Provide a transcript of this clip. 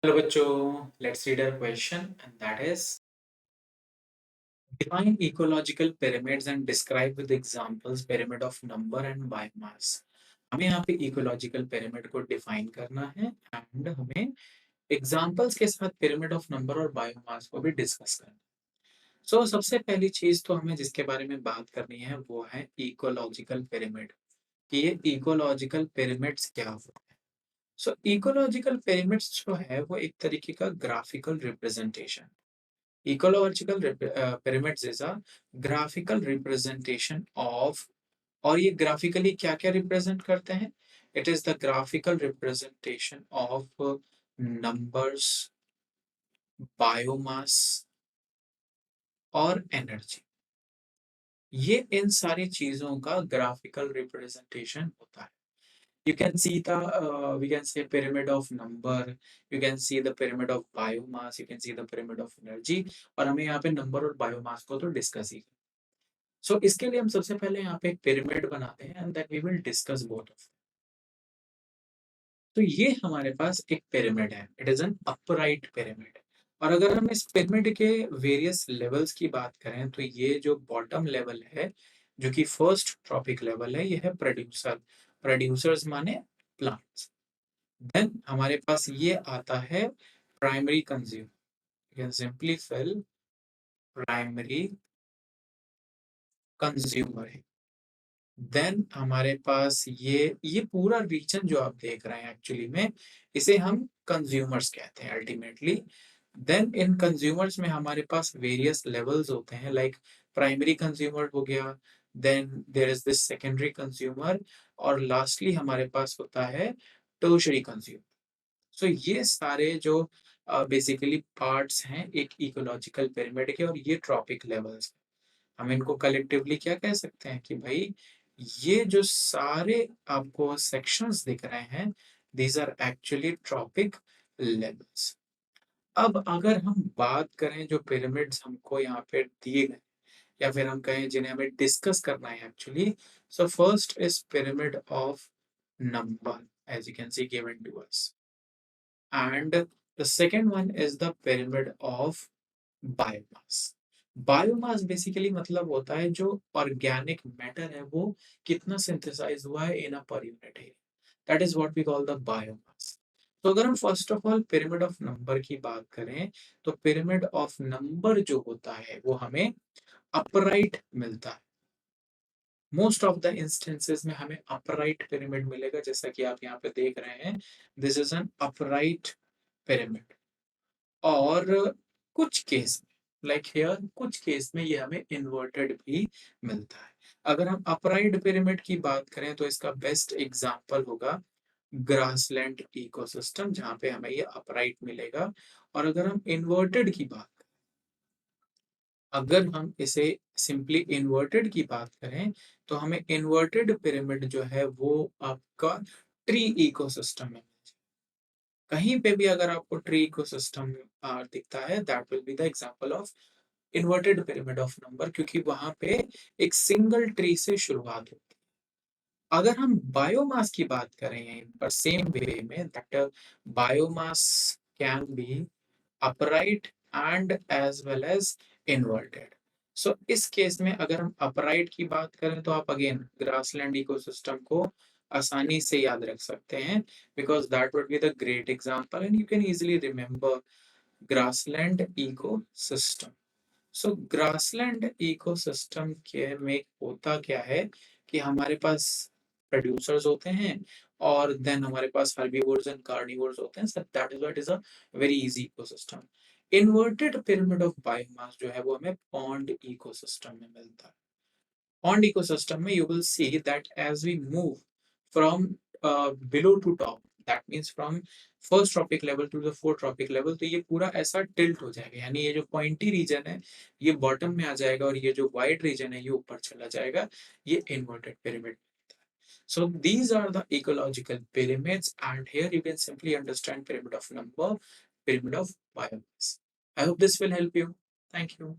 Hello बच्चों, let's read our question and that is define ecological pyramids and describe with examples pyramid of number and biomass. हमें यहाँ पे ecological pyramid को define करना है and हमें examples के साथ pyramid of number और biomass को भी discuss करना है. So सबसे पहली चीज तो हमें जिसके बारे में बात करनी है वो है ecological pyramid कि ये ecological pyramids क्या होते हैं. So ecological pyramids जो है वो एक तरीके का graphical representation. Ecological pyramids is a graphical representation of और ये ग्राफिकली क्या-क्या रिप्रेजेंट करते हैं? It is the graphical representation of numbers, biomass और एनर्जी. ये इन सारी चीजों का ग्राफिकल रिप्रेजेंटेशन होता है. You can see the we can say pyramid of number, you can see the pyramid of biomass, you can see the pyramid of energy. और हमें यहाँ पे नंबर और बायोमास को तो डिस्कस ही. सो इसके लिए हम सबसे पहले यहाँ पे एक पिरामिड बनाते हैं and then we will discuss both of. तो ये हमारे पास एक पिरामिड है. It is an upright pyramid. और अगर हम इस पिरामिड के वेरियस लेवल्स की बात करें तो ये जो बॉटम लेवल है जो कि फर्स्ट ट्रॉपिक लेवल है ये है प्रोड्यूसर. प्रोड्यूसर्स माने प्लांट्स. देन हमारे पास ये आता है primary consumer. You can simply fill primary consumer. Then हमारे पास ये पूरा रीजन जो आप देख रहे हैं एक्चुअली में इसे हम कंज्यूमर्स कहते हैं अल्टीमेटली. देन इन कंज्यूमर्स में हमारे पास वेरियस लेवल्स होते हैं लाइक प्राइमरी कंज्यूमर हो गया. Then there is this secondary consumer और लास्टली हमारे पास होता है टर्शरी कंज्यूमर. सो ये सारे जो बेसिकली पार्ट्स हैं एक इकोलॉजिकल पिरामिड के और ये ट्रॉपिक लेवल्स. हम इनको कलेक्टिवली क्या कह सकते हैं कि भाई ये जो सारे आपको सेक्शंस दिख रहे हैं these are actually trophic levels. अब अगर हम बात करें जो पिरामिड्स हमको यहाँ पे दिए गए या फिर हम कहें जिन्हें हमें डिस्कस करना है actually. So first is pyramid of number as you can see given to us and the second one is the pyramid of biomass. Biomass basically मतलब होता है जो ऑर्गेनिक मैटर है वो कितना सिंथेसाइज हुआ है in a per unit area. That is what we call the biomass. तो अगर हम first of all pyramid of number की बात करें तो पिरामिड ऑफ नंबर जो होता है वो हमें अपराइट मिलता है. मोस्ट ऑफ द इंस्टेंसेस में हमें अपराइट पिरामिड मिलेगा जैसा कि आप यहाँ पे देख रहे हैं. This is an upright pyramid. और कुछ केस में लाइक हियर कुछ केस में ये हमें इन्वर्टेड भी मिलता है. अगर हम अपराइट पिरामिड की बात करें तो इसका बेस्ट एग्जांपल होगा ग्रासलैंड इकोसिस्टम जहां पे हमें ये अपराइट मिलेगा. और अगर हम इन्वर्टेड की बात अगर हम इसे सिंपली इन्वर्टेड की बात करें तो हमें इन्वर्टेड पिरामिड जो है वो आपका ट्री इकोसिस्टम में कहीं पे भी अगर आपको ट्री इकोसिस्टम दिखता है that will be the example of inverted pyramid of number क्योंकि वहां पे एक सिंगल ट्री से शुरुआत होती है. अगर हम बायोमास की बात करें पर सेम वे में that biomass can be upright and as well as inverted. So इस केस में अगर हम अपराइट की बात करें तो आप अगेन ग्रासलैंड इकोसिस्टम को आसानी से याद रख सकते हैं because that would be the great example and you can easily remember grassland ecosystem. So grassland ecosystem के में होता क्या है कि हमारे पास प्रोड्यूसर्स होते हैं और देन हमारे पास हर्बीवोर्स एंड कार्निवोर्स होते हैं. So that is what is a very easy ecosystem. Inverted pyramid of biomass जो है वो हमें पॉन्ड इकोसिस्टम में मिलता है. pond ecosystem में you will see that as we move from below to top that means from first tropic level to the fourth tropic level तो ये पूरा ऐसा टिल्ट हो जाएगा यानी ये जो पॉइंटी रीजन है ये बॉटम में आ जाएगा और ये जो वाइड रीजन है ये ऊपर चला जाएगा. ये inverted pyramid. So these are the ecological pyramids and here you can simply understand pyramid of number, pyramid of biomass. I hope this will help you. Thank you.